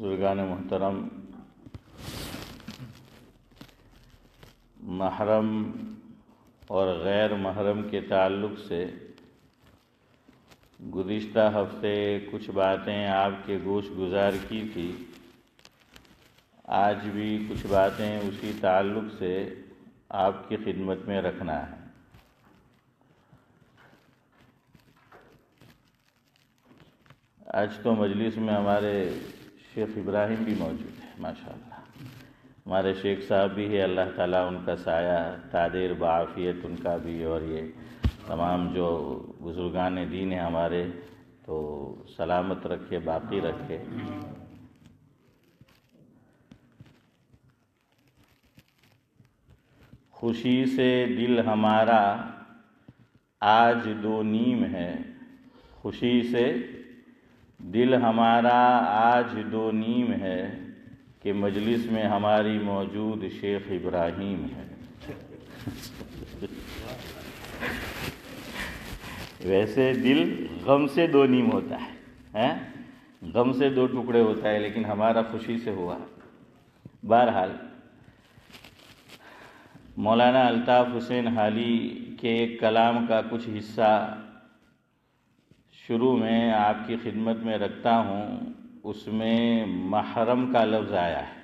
بزرگان محترم، محرم اور غیر محرم کے تعلق سے گزشتہ ہفتے کچھ باتیں آپ کے گوش گزار کی تھی۔ آج بھی کچھ باتیں اسی تعلق سے آپ کی خدمت میں رکھنا ہے۔ آج تو مجلس میں ہمارے شیخ ابراہیم بھی موجود ہے، ماشاءاللہ ہمارے شیخ صاحب بھی ہے، اللہ تعالیٰ ان کا سایہ تادیر بعافیت ان کا بھی، اور یہ تمام جو بزرگان دین ہیں ہمارے تو سلامت رکھے، باقی رکھے۔ خوشی سے دل ہمارا آج دو نیم ہے، خوشی سے دل ہمارا آج دو نیم ہے کہ مجلس میں ہماری موجود شیخ ابراہیم ہے۔ ویسے دل غم سے دو نیم ہوتا ہے، غم سے دو ٹکڑے ہوتا ہے، لیکن ہمارا خوشی سے ہوا۔ بہرحال مولانا الطاف حسین حالی کے ایک کلام کا کچھ حصہ شروع میں آپ کی خدمت میں رکھتا ہوں۔ اس میں محرم کا لفظ آیا ہے۔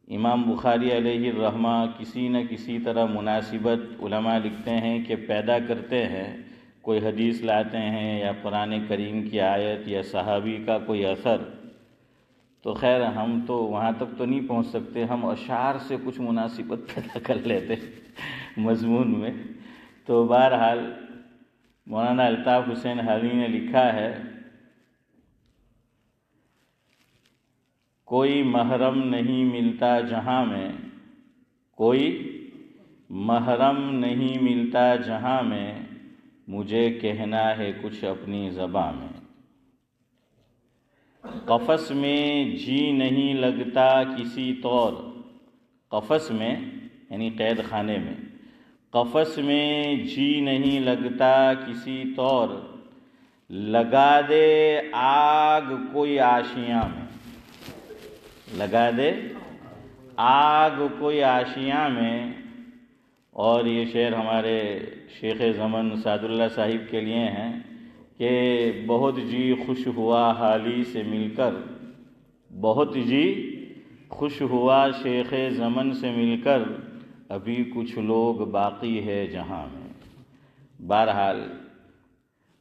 امام بخاری علیہ الرحمہ کسی نہ کسی طرح مناسبت علماء لکھتے ہیں کہ پیدا کرتے ہیں، کوئی حدیث لاتے ہیں یا قرآن کریم کی آیت یا صحابی کا کوئی اثر، تو خیر ہم تو وہاں تک تو نہیں پہنچ سکتے، ہم اشعار سے کچھ مناسبت پیدا کر لیتے مضمون میں۔ تو بہرحال مولانا الطاف حسین حالی نے لکھا ہے، کوئی محرم نہیں ملتا جہاں میں، کوئی محرم نہیں ملتا جہاں میں، مجھے کہنا ہے کچھ اپنی زباں میں۔ قفس میں جی نہیں لگتا کسی طور، قفس میں یعنی قید خانے میں، قفس میں جی نہیں لگتا کسی طور، لگا دے آگ کوئی آشیاں میں، لگا دے آگ کوئی آشیاں میں۔ اور یہ شعر ہمارے شیخ زمن سعد اللہ صاحب کے لیے ہیں کہ بہت جی خوش ہوا حالی سے مل کر، بہت جی خوش ہوا شیخ زمن سے مل کر، ابھی کچھ لوگ باقی ہے جہاں میں۔ بہرحال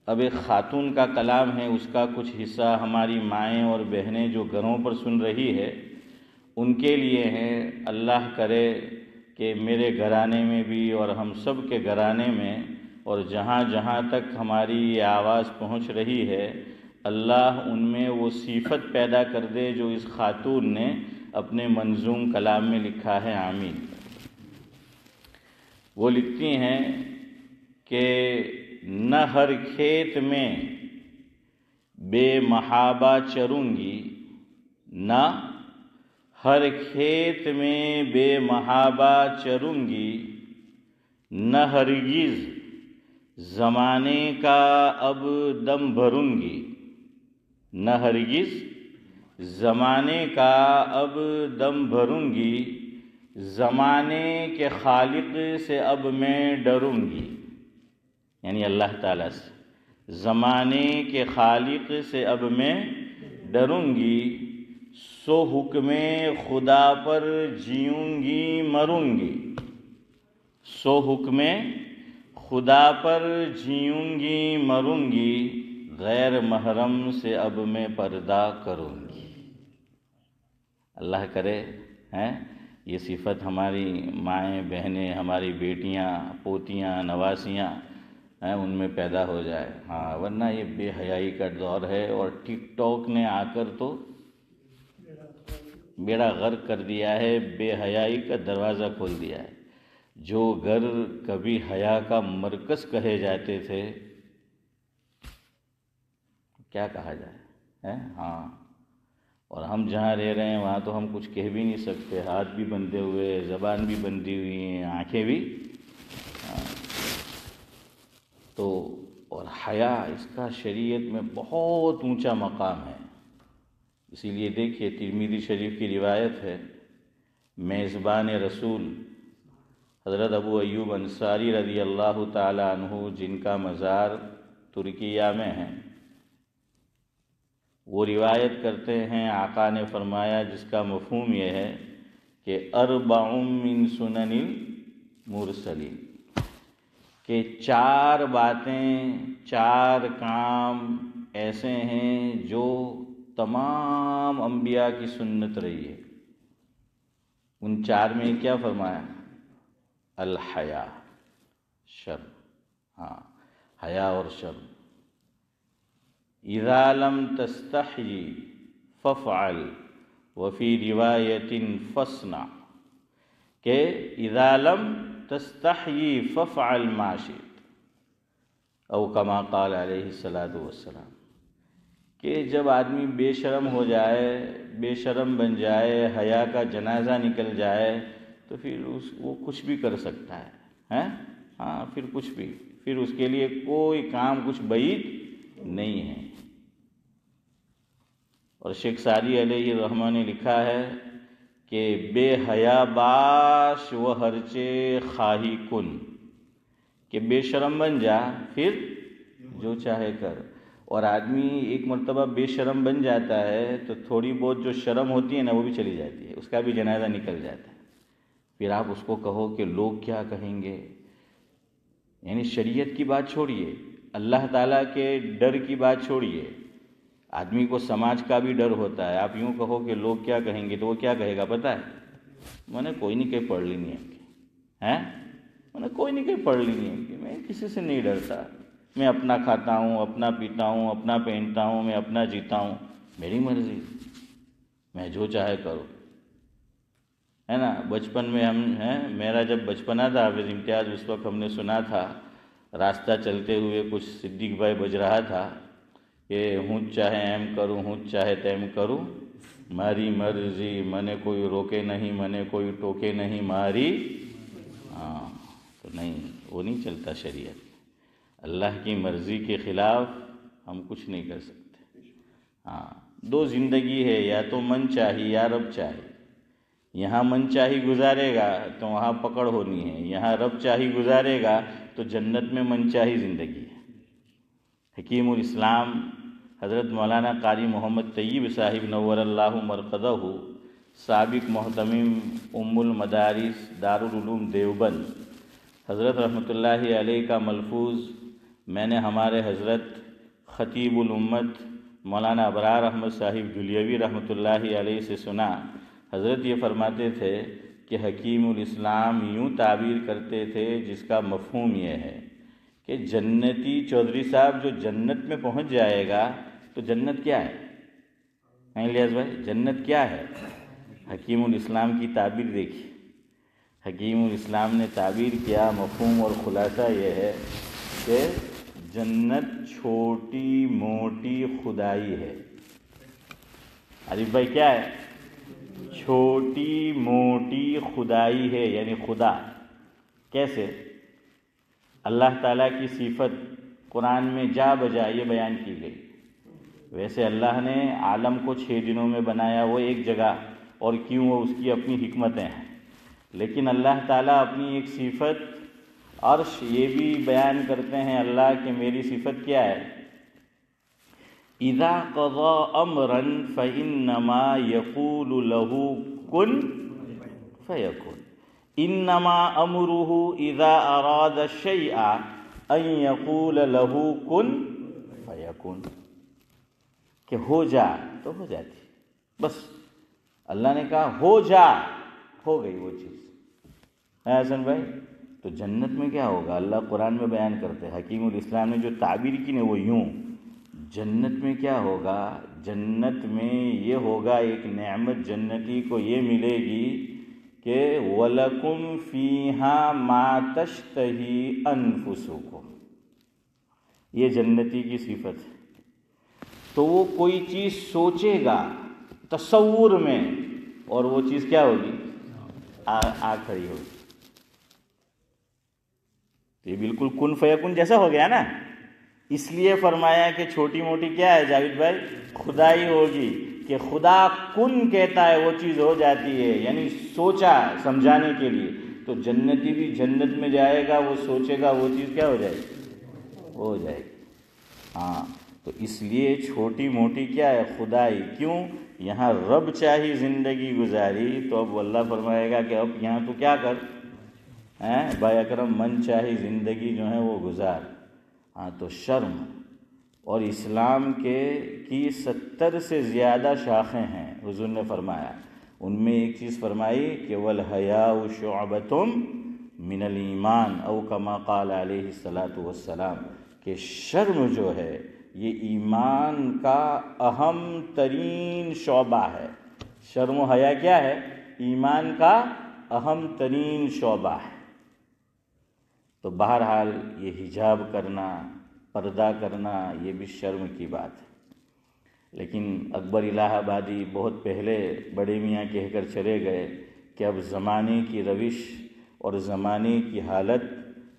اب ایک خاتون کا کلام ہے، اس کا کچھ حصہ ہماری مائیں اور بہنیں جو گھروں پر سن رہی ہے ان کے لیے ہیں۔ اللہ کرے کہ میرے گھرانے میں بھی اور ہم سب کے گھرانے میں اور جہاں جہاں تک ہماری یہ آواز پہنچ رہی ہے، اللہ ان میں وہ صفت پیدا کر دے جو اس خاتون نے اپنے منظوم کلام میں لکھا ہے، آمین۔ وہ لکھتی ہیں کہ نہ ہر کھیت میں بے محابہ چروں گی، نہ ہر کھیت میں بے محابہ چروں گی، نہ ہرگز زمانے کا اب دم بھروں گی، نہ ہرگز زمانے کا اب دم بھروں گی، زمانے کے خالق سے اب میں ڈروں گی، یعنی اللہ تعالیٰ سے، زمانے کے خالق سے اب میں ڈروں گی، سو حکم خدا پر جیوں گی مروں گی، سو حکم خدا پر جیوں گی مروں گی، غیر محرم سے اب میں پردہ کروں گی۔ اللہ کرے یہ صفت ہماری مائیں بہنیں، ہماری بیٹیاں پوتیاں نواسیاں ان میں پیدا ہو جائے۔ ورنہ یہ بے حیائی کا دور ہے، اور ٹک ٹاک نے آ کر تو بیڑا غرق کر دیا ہے، بے حیائی کا دروازہ کھول دیا ہے۔ جو گھر کبھی حیا کا مرکز کہے جاتے تھے، کیا کہا جائے، اور ہم جہاں رہ رہے ہیں وہاں تو ہم کچھ کہہ بھی نہیں سکتے، ہاتھ بھی بندھے ہوئے، زبان بھی بندھی ہوئی ہیں، آنکھیں بھی۔ تو اور حیا اس کا شریعت میں بہت اونچا مقام ہے، اسی لیے دیکھیے ترمذی شریف کی روایت ہے، میزبان رسول حضرت ابو ایوب انصاری رضی اللہ تعالی عنہ، جن کا مزار ترکیہ میں ہے، وہ روایت کرتے ہیں آقا نے فرمایا، جس کا مفہوم یہ ہے کہ اربع من سنن المرسلین، کہ 4 باتیں، 4 کام ایسے ہیں جو تمام انبیاء کی سنت رہی ہے۔ ان 4 میں کیا فرمایا؟ الحیا، شرم، حیا اور شرم۔ اذا لم تستحی فافعل وفی روایت فاصنع، کہ اذا لم تستحی فافعل ما شئت، او کما قال علیہ الصلاۃ والسلام، کہ جب آدمی بے شرم ہو جائے، بے شرم بن جائے، حیا کا جنازہ نکل جائے، تو پھر وہ کچھ بھی کر سکتا ہے، پھر کچھ بھی، پھر اس کے لیے کوئی کام کچھ بعید نہیں ہے۔ اور شیخ سعدی علیہ الرحمہ نے لکھا ہے کہ بے حیا باش و ہرچے خواہی کن، کہ بے شرم بن جا، پھر جو چاہے کر۔ اور آدمی ایک مرتبہ بے شرم بن جاتا ہے تو تھوڑی بہت جو شرم ہوتی ہے نا، وہ بھی چلی جاتی ہے، اس کا بھی جنازہ نکل جاتا ہے۔ پھر آپ اس کو کہو کہ لوگ کیا کہیں گے، یعنی شریعت کی بات چھوڑیے، اللہ تعالیٰ کے ڈر کی بات چھوڑیے، آدمی کو سماج کا بھی ڈر ہوتا ہے۔ آپ یوں کہو کہ لوگ کیا کہیں گے، تو وہ کیا کہے گا پتہ ہے؟ میں نے کوئی نہیں کہیں پڑھ لی نہیں ہے، میں نے کوئی نہیں کہیں پڑھ لی نہیں ہے، میں کسی سے نہیں ڈرتا، میں اپنا کھاتا ہوں، اپنا پیتا ہوں، اپنا پہنتا ہوں، میں اپنا جیتا ہوں، میری مرضی، میں جو چاہے کروں، ہے نا۔ بچپن میں ہم میرا جب بچپنا تھا، حافظ امتیاز، اس وقت ہم نے سنا تھا، راستہ چلتے ہوئے کچھ صدیق بھائی بج رہا تھا کہ ہوں چاہے ایم کروں، ہوں چاہے تیم کروں، ماری مرضی، منے کوئی روکے نہیں، منے کوئی ٹوکے نہیں، ماری۔ تو نہیں، وہ نہیں چلتا شریعت، اللہ کی مرضی کے خلاف ہم کچھ نہیں کر سکتے۔ 2 زندگی ہے، یا تو من چاہی یا رب چاہی۔ یہاں من چاہی گزارے گا تو وہاں پکڑ ہونی ہے، یہاں رب چاہی گزارے گا تو جنت میں من چاہی زندگی ہے۔ حکیم الاسلام حضرت مولانا قاری محمد طیب صاحب نور اللہ مرقدہ، سابق محتمم ام المدارس دارالعلوم دیوبند، حضرت رحمۃ اللہ علیہ کا ملفوظ میں نے ہمارے حضرت خطیب الامت مولانا ابرار احمد صاحب جلیوی رحمۃ اللہ علیہ سے سنا۔ حضرت یہ فرماتے تھے کہ حکیم الاسلام یوں تعبیر کرتے تھے، جس کا مفہوم یہ ہے کہ جنتی چودھری صاحب جو جنت میں پہنچ جائے گا تو جنت کیا ہے؟ الیاس بھائی، جنت کیا ہے؟ حکیم الاسلام کی تعبیر دیکھیے، حکیم الاسلام نے تعبیر کیا، مفہوم اور خلاصہ یہ ہے کہ جنت چھوٹی موٹی خدائی ہے۔ عارف بھائی کیا ہے؟ چھوٹی موٹی خدائی ہے، یعنی خدا کیسے؟ اللہ تعالیٰ کی صفت قرآن میں جا بجا یہ بیان کی گئی۔ ویسے اللہ نے عالم کو 6 دنوں میں بنایا، وہ ایک جگہ، اور کیوں، وہ اس کی اپنی حکمتیں ہیں، لیکن اللہ تعالیٰ اپنی ایک صفت عرش یہ بھی بیان کرتے ہیں اللہ کہ میری صفت کیا ہے؟ اذا قضا امرا فانما یقول له کن فیکن، انما امره اذا اراد الشیء ان یقول له کن فیکن، کہ ہو جا تو ہو جاتی، بس اللہ نے کہا ہو جا، ہو گئی وہ چیز۔ ہے حسن بھائی؟ تو جنت میں کیا ہوگا؟ اللہ قرآن میں بیان کرتے ہیں، حکیم الاسلام نے جو تعبیر کی نا وہ یوں، جنت میں کیا ہوگا؟ جنت میں یہ ہوگا، ایک نعمت جنتی کو یہ ملے گی کہ وَلَكُمْ فِيهَا مَا تَشْتَهِي أَنفُسُكُمْ، یہ جنتی کی صفت ہے۔ تو وہ کوئی چیز سوچے گا تصور میں، اور وہ چیز کیا ہوگی؟ آ کھڑی ہوگی۔ یہ بالکل کن فیکن جیسا ہو گیا نا۔ اس لیے فرمایا کہ چھوٹی موٹی کیا ہے جاوید بھائی؟ خدائی ہوگی، کہ خدا کن کہتا ہے وہ چیز ہو جاتی ہے، یعنی سوچا سمجھانے کے لیے، تو جنتی بھی جنت میں جائے گا، وہ سوچے گا وہ چیز کیا ہو جائے گی، ہو جائے گی۔ ہاں تو اس لیے چھوٹی موٹی کیا ہے، خدائی۔ کیوں؟ یہاں رب چاہی زندگی گزاری، تو اب اللہ فرمائے گا کہ اب یہاں تو کیا کر، بھائی اکرم من چاہی زندگی جو ہے وہ گزار۔ ہاں تو شرم اور اسلام کی 70 سے زیادہ شاخیں ہیں، حضور نے فرمایا، ان میں ایک چیز فرمائی کہ والحیاء شعبۃ من الایمان، او کما قال علیہ الصلاۃ والسلام، کہ شرم جو ہے یہ ایمان کا اہم ترین شعبہ ہے۔ شرم و حیا کیا ہے؟ ایمان کا اہم ترین شعبہ ہے۔ تو بہرحال یہ حجاب کرنا، پردہ کرنا، یہ بھی شرم کی بات ہے۔ لیکن اکبر الہ آبادی بہت پہلے بڑے میاں کہہ کر چلے گئے کہ اب زمانے کی روش اور زمانے کی حالت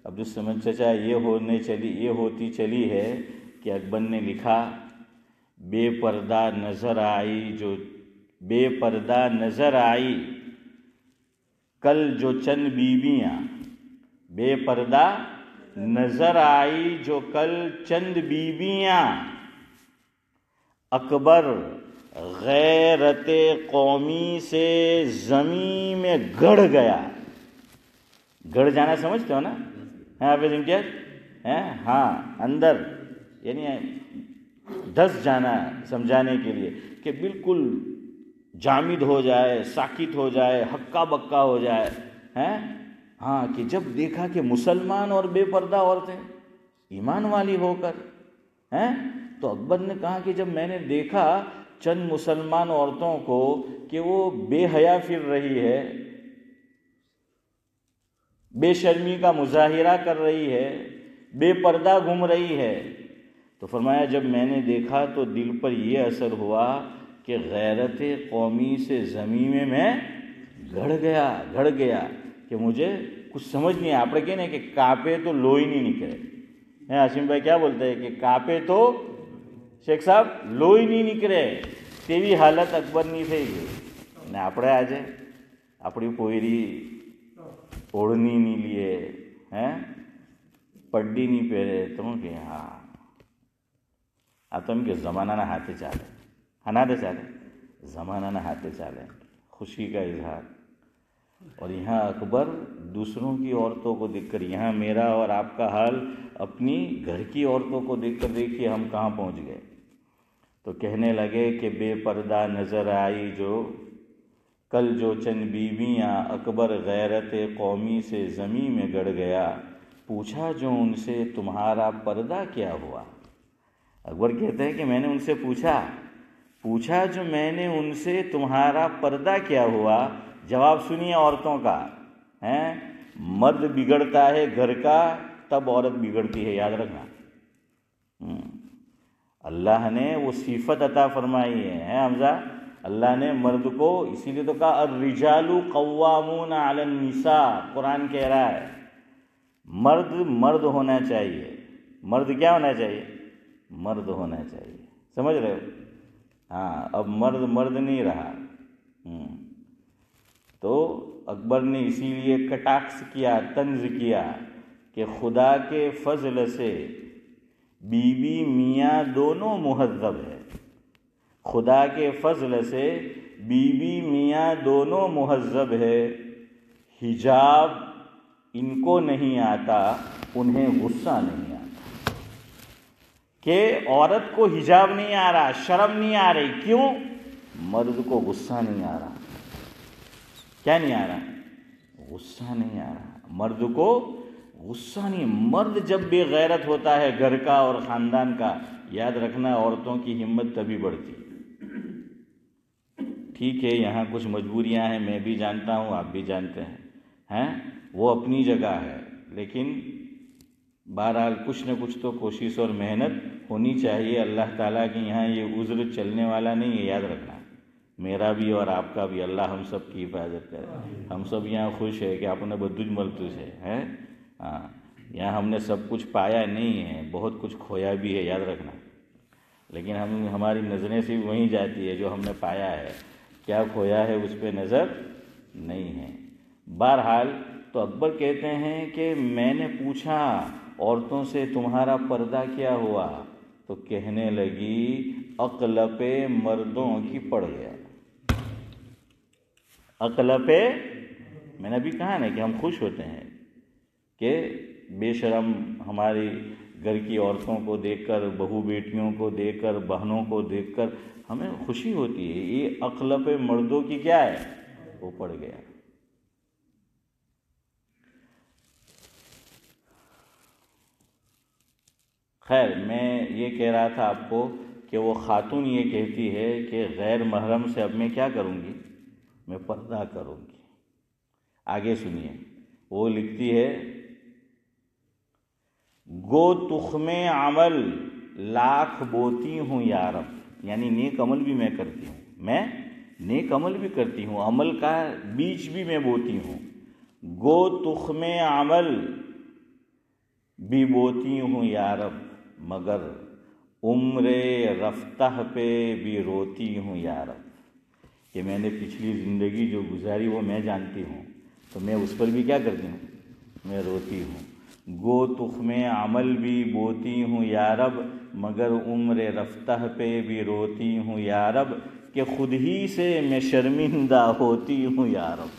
عبد الصمد چچا یہ ہوتی چلی ہے کہ اکبر نے لکھا بے پردہ نظر آئی کل جو چند بیویاں، بے پردہ نظر آئی جو کل چند بیویاں، اکبر غیرت قومی سے زمین میں گڑ گیا۔ گڑ جانا سمجھتے ہو نا حافظ امتیاز؟ ہاں اندر، یعنی دس جانا سمجھانے کے لیے کہ بالکل جامد ہو جائے، ساکت ہو جائے، ہکا بکا ہو جائے۔ ہاں کہ جب دیکھا کہ مسلمان اور بے پردہ عورتیں ایمان والی ہو کر، تو اکبر نے کہا کہ جب میں نے دیکھا چند مسلمان عورتوں کو کہ وہ بے حیا پھر رہی ہے، بے شرمی کا مظاہرہ کر رہی ہے، بے پردہ گھوم رہی ہے، تو فرمایا جب میں نے دیکھا تو دل پر یہ اثر ہوا کہ غیرت قومی سے زمین میں میں گڑ گیا کہ مجھے کچھ سمجھ نہیں آیا۔ آپ کہنے کہ کاپے تو لوئی نہیں نکلے، عاصم بھائی کیا بولتے ہیں کہ کاپے تو شیخ صاحب لوئی نہیں نکلے، تیوی حالت اکبر نہیں થઈ ગઈ ને આપણે આજે આપણી પોયરી ઓઢણી નહીં લીએ, પડ્ડી નહીં પહેરે, તો હું કે હા આ તો એમ કે જમાનાના હાથે ચાલે, હાનાદે ચાલે, જમાનાના હાથે ચાલે, خوشی کا اظہار۔ اور یہاں اکبر دوسروں کی عورتوں کو دیکھ کر، یہاں میرا اور آپ کا حال اپنی گھر کی عورتوں کو دیکھ کر دیکھیے ہم کہاں پہنچ گئے۔ تو کہنے لگے کہ بے پردہ نظر آئی جو کل جو چند بیویاں، اکبر غیرت قومی سے زمین میں گڑ گیا، پوچھا جو ان سے تمہارا پردہ کیا ہوا۔ اکبر کہتے ہیں کہ میں نے ان سے پوچھا جو میں نے ان سے تمہارا پردہ کیا ہوا۔ جواب سنیے عورتوں کا، مرد بگڑتا ہے گھر کا تب عورت بگڑتی ہے، یاد رکھنا۔ اللہ نے وہ صفت عطا فرمائی ہے حمزہ، اللہ نے مرد کو، اسی لیے تو کہا الرجال قوامون علی النساء، قرآن کہہ رہا ہے مرد ہونا چاہیے۔ مرد کیا ہونا چاہیے؟ مرد ہونا چاہیے، سمجھ رہے ہو؟ ہاں اب مرد نہیں رہا۔ تو اکبر نے اسی لیے کٹاکس کیا، طنز کیا کہ خدا کے فضل سے بیوی میاں دونوں مہذب ہے، خدا کے فضل سے بیوی میاں دونوں مہذب ہے، حجاب ان کو نہیں آتا، انہیں غصہ نہیں آتا۔ کہ عورت کو حجاب نہیں آ رہا، شرم نہیں آ رہی، کیوں؟ مرد کو غصہ نہیں آ رہا۔ کیا نہیں آ رہا؟ غصہ نہیں آ رہا، مرد کو غصہ نہیں۔ مرد جب بے غیرت ہوتا ہے گھر کا اور خاندان کا، یاد رکھنا عورتوں کی ہمت تبھی بڑھتی۔ ٹھیک ہے یہاں کچھ مجبوریاں ہیں، میں بھی جانتا ہوں، آپ بھی جانتے ہیں، وہ اپنی جگہ ہے، لیکن بہرحال کچھ نہ کچھ تو کوشش اور محنت ہونی چاہیے۔ اللہ تعالیٰ کے یہاں یہ عذر چلنے والا نہیں ہے، یاد رکھنا، میرا بھی اور آپ کا بھی، اللہ ہم سب کی حفاظت کرے۔ ہم سب یہاں خوش ہے کہ آپ نے بدوج ملتو سے یہاں ہم نے سب کچھ پایا نہیں ہے، بہت کچھ کھویا بھی ہے، یاد رکھنا۔ لیکن ہماری نظریں سے وہیں جاتی ہے جو ہم نے پایا ہے، کیا کھویا ہے اس پہ نظر نہیں ہے۔ بہرحال تو اکبر کہتے ہیں کہ میں نے پوچھا عورتوں سے تمہارا پردہ کیا ہوا، تو کہنے لگی عقل پہ مردوں کی پڑ گیا۔ عقل پہ، میں نے ابھی کہا نا کہ ہم خوش ہوتے ہیں کہ بے شرم ہماری گھر کی عورتوں کو دیکھ کر، بہو بیٹیوں کو دیکھ کر، بہنوں کو دیکھ کر ہمیں خوشی ہوتی ہے۔ یہ عقل پہ مردوں کی کیا ہے، وہ پڑ گیا۔ خیر، میں یہ کہہ رہا تھا آپ کو کہ وہ خاتون یہ کہتی ہے کہ غیر محرم سے اب میں کیا کروں گی، میں پردہ کروں گی۔ آگے سنیے، وہ لکھتی ہے گو تخم عمل لاکھ بوتی ہوں یا رب، یعنی نیک عمل بھی میں کرتی ہوں، میں نیک عمل بھی کرتی ہوں، عمل کا بیج بھی میں بوتی ہوں۔ گو تخم عمل بھی بوتی ہوں یا رب، مگر عمر رفتہ پہ بھی روتی ہوں یا رب، کہ میں نے پچھلی زندگی جو گزاری وہ میں جانتی ہوں، تو میں اس پر بھی کیا کرتی ہوں، میں روتی ہوں۔ گو تخم عمل بھی بوتی ہوں یا رب، مگر عمر رفتہ پہ بھی روتی ہوں یا رب، کہ خود ہی سے میں شرمندہ ہوتی ہوں یا رب۔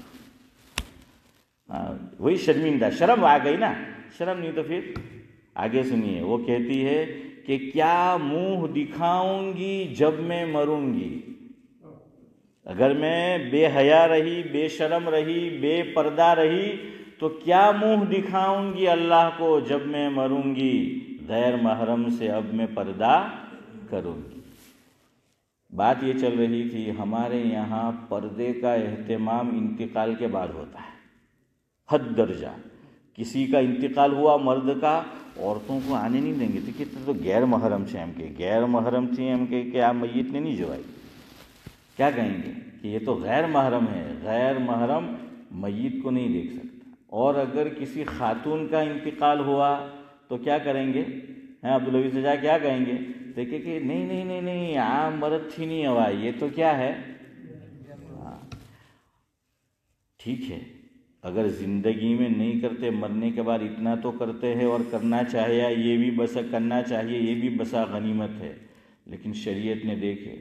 وہی شرمندہ، شرم آ گئی نا، شرم نہیں تو پھر آگے سنیے، وہ کہتی ہے کہ کیا منہ دکھاؤں گی جب میں مروں گی، اگر میں بے حیا رہی، بے شرم رہی، بے پردہ رہی، تو کیا منہ دکھاؤں گی اللہ کو جب میں مروں گی، غیر محرم سے اب میں پردہ کروں گی۔ بات یہ چل رہی تھی ہمارے یہاں پردے کا اہتمام انتقال کے بعد ہوتا ہے، حد درجہ۔ کسی کا انتقال ہوا مرد کا، عورتوں کو آنے نہیں دیں گے، تو کہتے تو غیر محرم سے ہم کے، غیر محرم سے ہم کے کہ آپ میت نے نہیں جوائی، کیا کہیں گے کہ یہ تو غیر محرم ہے، غیر محرم میت کو نہیں دیکھ سکتا۔ اور اگر کسی خاتون کا انتقال ہوا تو کیا کریں گے، عبدالعزیز سجا کیا کہیں گے، دیکھیں کہ نہیں نہیں نہیں نہیں عام مرد تھی نہیں ہوا، یہ تو کیا ہے، ٹھیک ہے اگر زندگی میں نہیں کرتے، مرنے کے بعد اتنا تو کرتے ہیں اور کرنا چاہیے، یہ بھی بسا کرنا چاہیے، یہ بھی بسا غنیمت ہے۔ لیکن شریعت نے دیکھے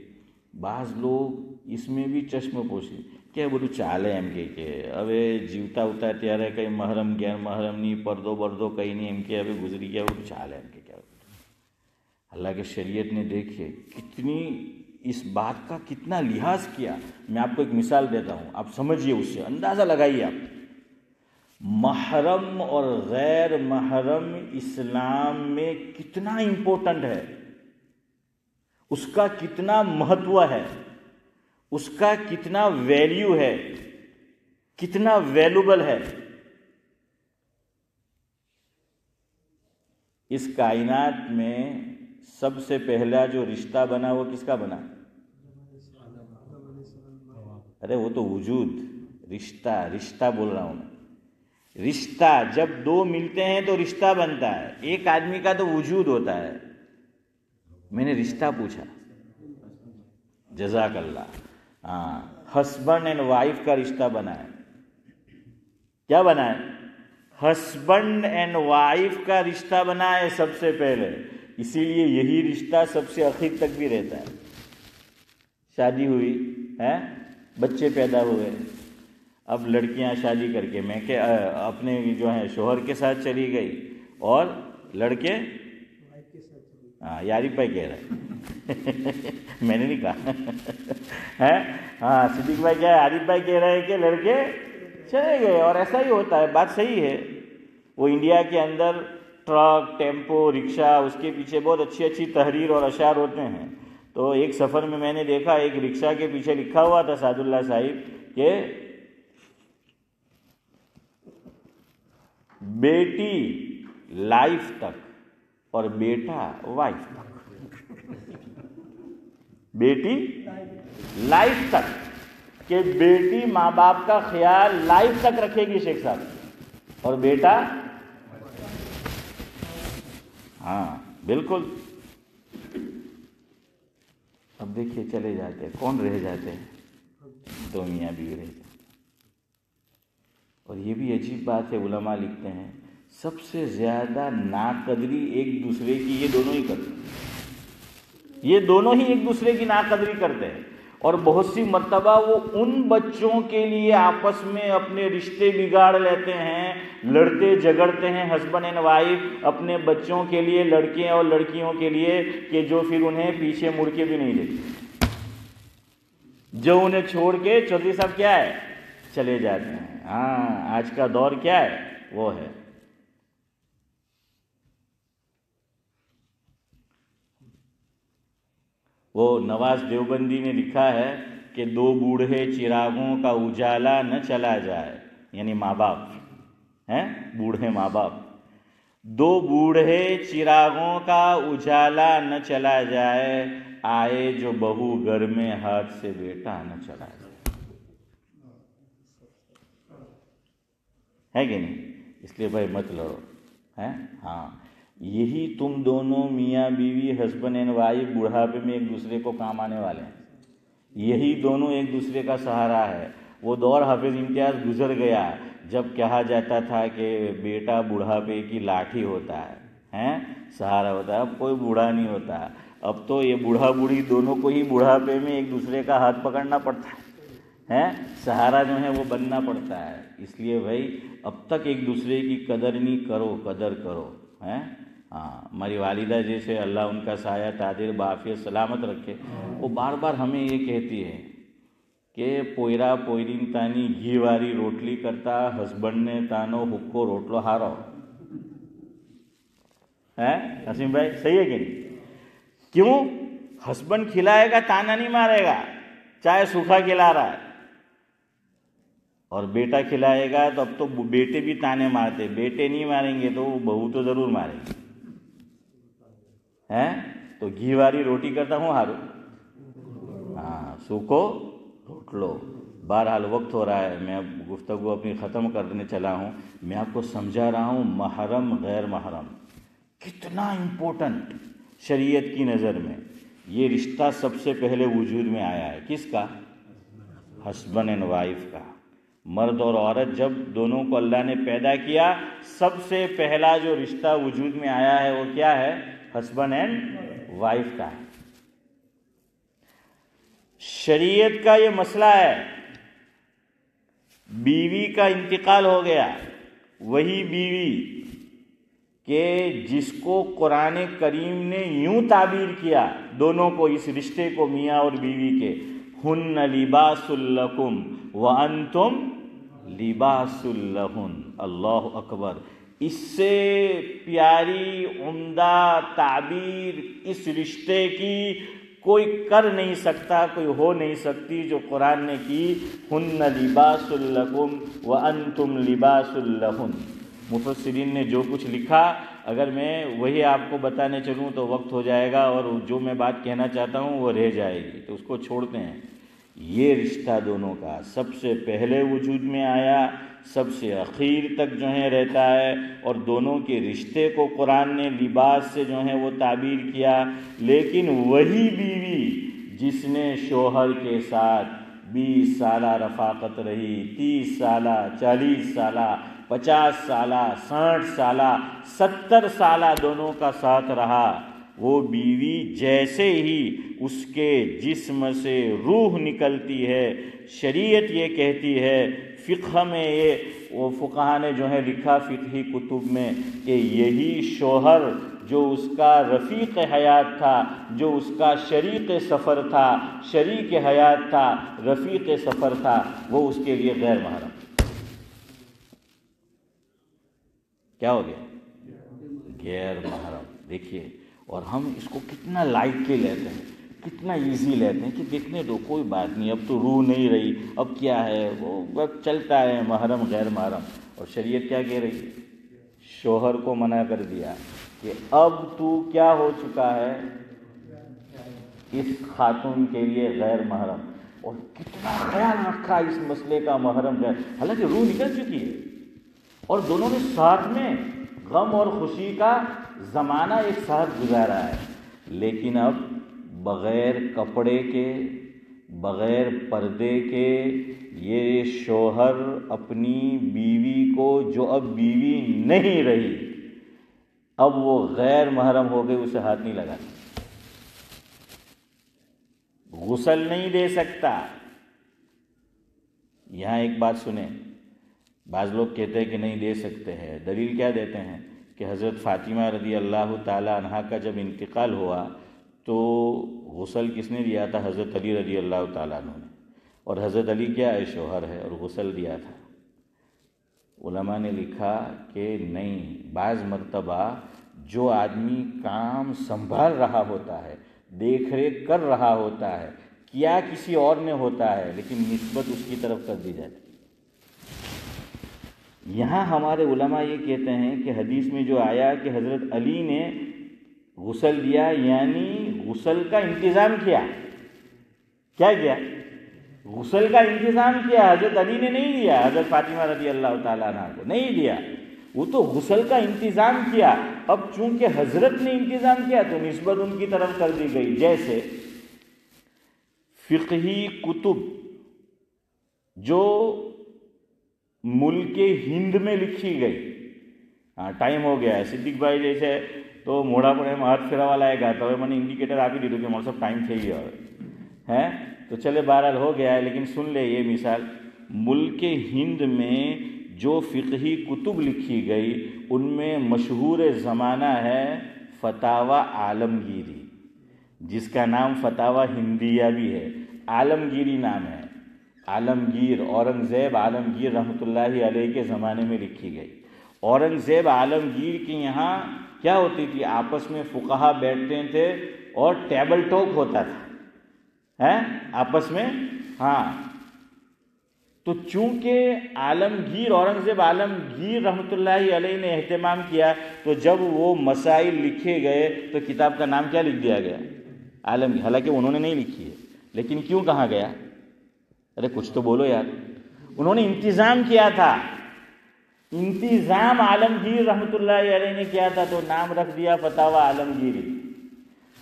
بعض لوگ اس میں بھی چشم پوشی کیا بولو چالے ایم کے ابے جیوتا ہوتا تیار ہے، کہیں محرم غیر محرم نہیں، پردو بردو کہیں نہیں، ایم کے ابھی گزری گیا، بولو چالے ایم کے کیا۔ اللہ کے شریعت نے دیکھے کتنی اس بات کا کتنا لحاظ کیا۔ میں آپ کو ایک مثال دیتا ہوں، آپ سمجھیے، اس سے اندازہ لگائیے آپ۔ محرم اور غیر محرم اسلام میں کتنا امپورٹنٹ ہے، اس کا کتنا مہتو ہے، اس کا کتنا ویلیو ہے، کتنا ویلیوبل ہے۔ اس کائنات میں سب سے پہلا جو رشتہ بنا وہ کس کا بنا؟ ارے وہ تو وجود، رشتہ بول رہا ہوں میں، رشتہ جب دو ملتے ہیں تو رشتہ بنتا ہے۔ ایک آدمی کا تو وجود ہوتا ہے، میں نے رشتہ پوچھا، جزاک اللہ، ہسبینڈ اینڈ وائف کا رشتہ بنا ہے، کیا بنا ہے؟ ہسبینڈ اینڈ وائف کا رشتہ بنا ہے سب سے پہلے، اسی لیے یہی رشتہ سب سے آخر تک بھی رہتا ہے۔ شادی ہوئی ہے، بچے پیدا ہوئے، اب لڑکیاں شادی کر کے میں کہ اپنے جو ہے شوہر کے ساتھ چلی گئی، اور لڑکے یاری بھائی کہہ رہے میں نے نہیں کہا صدیق بھائی کیا ہے، عارف بھائی کہہ رہے ہیں کہ لڑکے چلے گئے، اور ایسا ہی ہوتا ہے، بات صحیح ہے۔ وہ انڈیا کے اندر ٹرک، ٹیمپو، رکشہ، اس کے پیچھے بہت اچھی اچھی تحریر اور اشعار ہوتے ہیں۔ تو ایک سفر میں نے دیکھا ایک رکشہ کے پیچھے لکھا ہوا تھا سعد اللہ صاحب کہ بیٹی لائف تک اور بیٹا وائف تک، بیٹی لائف تک، کہ بیٹی ماں باپ کا خیال لائف تک رکھے گی شیخ صاحب، اور بیٹا بالکل اب دیکھیے چلے جاتے ہیں، کون رہ جاتے ہیں؟ دو میاں بیوی رہتے ہیں۔ اور یہ بھی عجیب بات ہے، علماء لکھتے ہیں سب سے زیادہ ناقدری ایک دوسرے کی یہ دونوں ہی کرتے ہیں، یہ دونوں ہی ایک دوسرے کی ناقدری کرتے ہیں، اور بہت سی مرتبہ وہ ان بچوں کے لیے آپس میں اپنے رشتے بگاڑ لیتے ہیں، لڑتے جھگڑتے ہیں ہسبینڈ اینڈ وائف اپنے بچوں کے لیے، لڑکے اور لڑکیوں کے لیے، کہ جو پھر انہیں پیچھے مڑ کے بھی نہیں دیکھتے، جو انہیں چھوڑ کے چودھری صاحب کیا ہے چلے جاتے ہیں۔ ہاں، آج کا دور کیا ہے وہ ہے۔ وہ نواز دیوبندی نے لکھا ہے کہ دو بوڑھے چراغوں کا اجالا نہ چلا جائے، یعنی ماں باپ ہیں، بوڑھے ماں باپ، دو بوڑھے چراغوں کا اجالا نہ چلا جائے، آئے جو بہو گھر میں ہاتھ سے بیٹا نہ چلا جائے، ہے کہ نہیں؟ اس لیے بھائی مت لڑو، ہیں؟ ہاں، یہی تم دونوں میاں بیوی ہسبینڈ اینڈ وائف بڑھاپے میں ایک دوسرے کو کام آنے والے ہیں، یہی دونوں ایک دوسرے کا سہارا ہے۔ وہ دور حافظ امتیاز گزر گیا جب کہا جاتا تھا کہ بیٹا بڑھاپے کی لاٹھی ہوتا ہے، ہیں، سہارا ہوتا ہے۔ اب کوئی بوڑھا نہیں ہوتا، اب تو یہ بوڑھا بوڑھی دونوں کو ہی بڑھاپے میں ایک دوسرے کا ہاتھ پکڑنا پڑتا ہے، سہارا جو ہے وہ بننا پڑتا ہے۔ اس لیے بھائی اب تک ایک دوسرے کی قدر نہیں کرو، قدر کرو، ہیں۔ ہاں، ہماری والدہ جیسے اللہ ان کا سایہ تعدیر بعافیت سلامت رکھے، وہ بار بار ہمیں یہ کہتی ہے کہ پوئرا پوئرین تانی گھی واری روٹلی کرتا ہسبینڈ نے تانو حکو روٹلو ہارو، ہے نسیم بھائی، صحیح ہے کہ نہیں؟ کیوں؟ ہسبینڈ کھلائے گا تانا نہیں مارے گا، چاہے سوکھا کھلا رہا ہے، اور بیٹا کھلائے گا تو اب تو بیٹے بھی تانے مارتے، بیٹے نہیں ماریں گے تو بہو تو ضرور مارے گی، ہیں؟ تو گھی واری روٹی کرتا ہوں ہارو، ہاں، سوکھو روٹلو۔ بہرحال وقت ہو رہا ہے، میں اب گفتگو اپنی ختم کرنے چلا ہوں۔ میں آپ کو سمجھا رہا ہوں محرم غیر محرم کتنا امپورٹنٹ شریعت کی نظر میں۔ یہ رشتہ سب سے پہلے وجود میں آیا ہے کس کا؟ ہسبینڈ اینڈ وائف کا۔ مرد اور عورت جب دونوں کو اللہ نے پیدا کیا، سب سے پہلا جو رشتہ وجود میں آیا ہے وہ کیا ہے؟ ہسبینڈ اینڈ وائف کا ہے۔ شریعت کا یہ مسئلہ ہے، بیوی کا انتقال ہو گیا، وہی بیوی کہ جس کو قرآن کریم نے یوں تعبیر کیا دونوں کو، اس رشتے کو، میاں اور بیوی کے، ہن لباس لکم وانتم لباس لہن۔ اللہ اکبر! اس سے پیاری عمدہ تعبیر اس رشتے کی کوئی کر نہیں سکتا، کوئی ہو نہیں سکتی جو قرآن نے کی، ہن لباس لکم وانتم لباس لہن۔ مفسرین نے جو کچھ لکھا، اگر میں وہی آپ کو بتانے چلوں تو وقت ہو جائے گا، اور جو میں بات کہنا چاہتا ہوں وہ رہ جائے گی، تو اس کو چھوڑتے ہیں۔ یہ رشتہ دونوں کا سب سے پہلے وجود میں آیا، سب سے اخیر تک جو ہے رہتا ہے، اور دونوں کے رشتے کو قرآن نے لباس سے جو ہے وہ تعبیر کیا۔ لیکن وہی بیوی جس نے شوہر کے ساتھ 20 سالہ رفاقت رہی، 30 سالہ، 40 سالہ، 50 سالہ، 60 سالہ، 70 سالہ دونوں کا ساتھ رہا، وہ بیوی جیسے ہی اس کے جسم سے روح نکلتی ہے، شریعت یہ کہتی ہے، فقہ میں یہ وہ فقہا نے جو ہے لکھا فقہی کتب میں، کہ یہی شوہر جو اس کا رفیق حیات تھا، جو اس کا شریک سفر تھا، شریک حیات تھا، رفیق سفر تھا، وہ اس کے لیے غیر محرم۔ کیا ہو گیا؟ غیر محرم۔ دیکھیے، اور ہم اس کو کتنا لائٹلی لیتے ہیں، کتنا ایزی لیتے ہیں کہ دیکھنے دو، کوئی بات نہیں، اب تو روح نہیں رہی، اب کیا ہے، وہ وقت چلتا ہے، محرم غیر محرم۔ اور شریعت کیا کہہ رہی ہے؟ شوہر کو منع کر دیا کہ اب تو کیا ہو چکا ہے؟ اس خاتون کے لیے غیر محرم۔ اور کتنا خیال رکھا اس مسئلے کا، محرم غیر، حالانکہ روح نکل چکی ہے، اور دونوں نے ساتھ میں غم اور خوشی کا زمانہ ایک ساتھ گزارا ہے، لیکن اب بغیر کپڑے کے، بغیر پردے کے یہ شوہر اپنی بیوی کو، جو اب بیوی نہیں رہی، اب وہ غیر محرم ہو گئی، اسے ہاتھ نہیں لگانا، غسل نہیں دے سکتا۔ یہاں ایک بات سنیں، بعض لوگ کہتے ہیں کہ نہیں دے سکتے ہیں، دلیل کیا دیتے ہیں کہ حضرت فاطمہ رضی اللہ تعالی عنہا کا جب انتقال ہوا تو غسل کس نے دیا تھا؟ حضرت علی رضی اللہ تعالیٰ عنہ نے، اور حضرت علی کیا ہے؟ شوہر ہے، اور غسل دیا تھا۔ علماء نے لکھا کہ نہیں، بعض مرتبہ جو آدمی کام سنبھال رہا ہوتا ہے، دیکھ ریکھ کر رہا ہوتا ہے، کیا کسی اور نے ہوتا ہے، لیکن نسبت اس کی طرف کر دی جاتی ہے۔ یہاں ہمارے علماء یہ کہتے ہیں کہ حدیث میں جو آیا کہ حضرت علی نے غسل دیا، یعنی غسل کا انتظام کیا۔ کیا کیا؟ غسل کا انتظام کیا۔ حضرت علی نے نہیں دیا، حضرت فاطمہ رضی اللہ تعالیٰ عنہ کو نہیں دیا، وہ تو غسل کا انتظام کیا۔ اب چونکہ حضرت نے انتظام کیا تو نسبت ان کی طرف کر دی گئی۔ جیسے فقہی کتب جو ملک ہند میں لکھی گئی، ہاں ٹائم ہو گیا ہے، صدیق بھائی جیسے تو موڑا پڑے میں ہاتھ پھیرا والا ہے گاتا ہوئے، میں نے انڈیکیٹر آپ ہی دے دوں کہ ہمارے سب ٹائم چاہیے ہے تو چلے بہرحال ہو گیا ہے، لیکن سن لے یہ مثال، ملک ہند میں جو فقہی کتب لکھی گئی ان میں مشہور زمانہ ہے فتاوی عالمگیری، جس کا نام فتاوی ہندیہ بھی ہے، عالمگیری نام ہے۔ عالمگیر، اورنگزیب عالمگیر رحمۃ اللہ علیہ کے زمانے میں لکھی گئی۔ اورنگزیب عالمگیر کے یہاں کیا ہوتی تھی؟ آپس میں فقہا بیٹھتے تھے اور ٹیبل ٹاک ہوتا تھا آپس میں، ہاں۔ تو چونکہ عالمگیر، اورنگزیب عالمگیر رحمۃ اللہ علیہ نے اہتمام کیا، تو جب وہ مسائل لکھے گئے تو کتاب کا نام کیا لکھ دیا گیا؟ عالمگیر۔ حالانکہ انہوں نے نہیں لکھی ہے، لیکن کیوں کہا گیا؟ ارے کچھ تو بولو یار، انہوں نے انتظام کیا تھا، انتظام عالمگیر رحمۃ اللہ علیہ نے کیا تھا، تو نام رکھ دیا فتاوی عالمگیری۔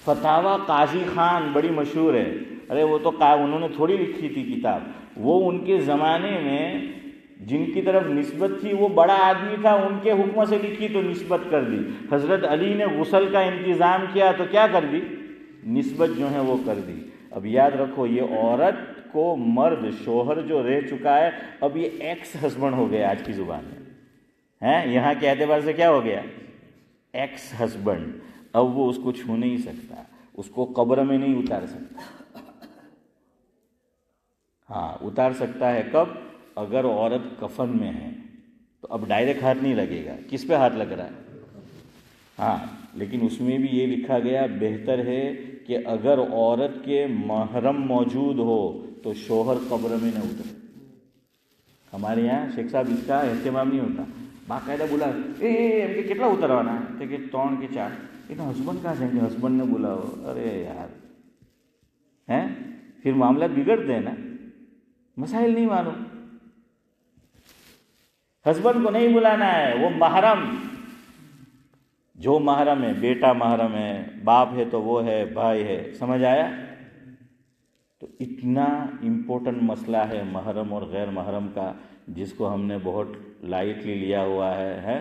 فتاوی قاضی خان بڑی مشہور ہے، ارے وہ تو انہوں نے تھوڑی لکھی تھی کتاب، وہ ان کے زمانے میں جن کی طرف نسبت تھی وہ بڑا آدمی تھا، ان کے حکم سے لکھی تو نسبت کر دی۔ حضرت علی نے غسل کا انتظام کیا تو کیا کر دی؟ نسبت جو ہے وہ کر دی۔ اب یاد رکھو، یہ عورت کو مرد شوہر جو رہ چکا ہے، اب یہ ایکس ہسبینڈ ہو گیا آج کی زبان میں، یہاں کے اعتبار سے کیا ہو گیا؟ X husband. اب وہ اس کو چھو نہیں سکتا، اس کو قبر میں نہیں اتار سکتا۔ ہاں اتار سکتا ہے کب؟ اگر عورت کفن میں ہے تو اب ڈائریکٹ ہاتھ نہیں لگے گا۔ کس پہ ہاتھ لگ رہا ہے؟ ہاں، لیکن اس میں بھی یہ لکھا گیا بہتر ہے کہ اگر عورت کے محرم موجود ہو تو شوہر قبر میں نہ اترے۔ ہمارے یہاں شیخ صاحب اس کا اہتمام نہیں ہوتا، باقاعدہ بولا اے کے کتنا اتروانا ہے کہ تون کے چار، لیکن ہسبینڈ کہاں جائیں گے؟ ہسبینڈ نے بولا ہو، ارے یار ہیں، پھر معاملات بگڑتے ہیں نا، مسائل نہیں معلوم۔ ہسبینڈ کو نہیں بلانا ہے، وہ محرم، جو محرم ہے، بیٹا محرم ہے، باپ ہے تو وہ ہے، بھائی ہے، سمجھ آیا؟ تو اتنا امپورٹنٹ مسئلہ ہے محرم اور غیر محرم کا، جس کو ہم نے بہت لائٹلی لیا ہوا ہے۔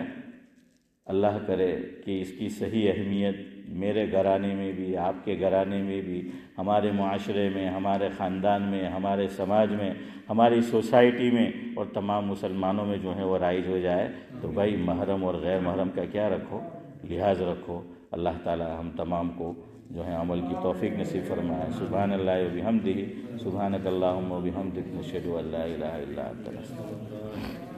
اللہ کرے کہ اس کی صحیح اہمیت میرے گھرانے میں بھی، آپ کے گھرانے میں بھی، ہمارے معاشرے میں، ہمارے خاندان میں، ہمارے سماج میں، ہماری سوسائٹی میں اور تمام مسلمانوں میں جو ہے وہ رائج ہو جائے۔ تو بھائی محرم اور غیر محرم کا کیا رکھو؟ لحاظ رکھو۔ اللہ تعالی ہم تمام کو جو ہے عمل کی توفیق نصیب فرمائے۔ سبحان اللہ و بحمدہ، سبحانک اللہم و بحمدک، نشہد ان لا الہ الا انت، نستغفرک۔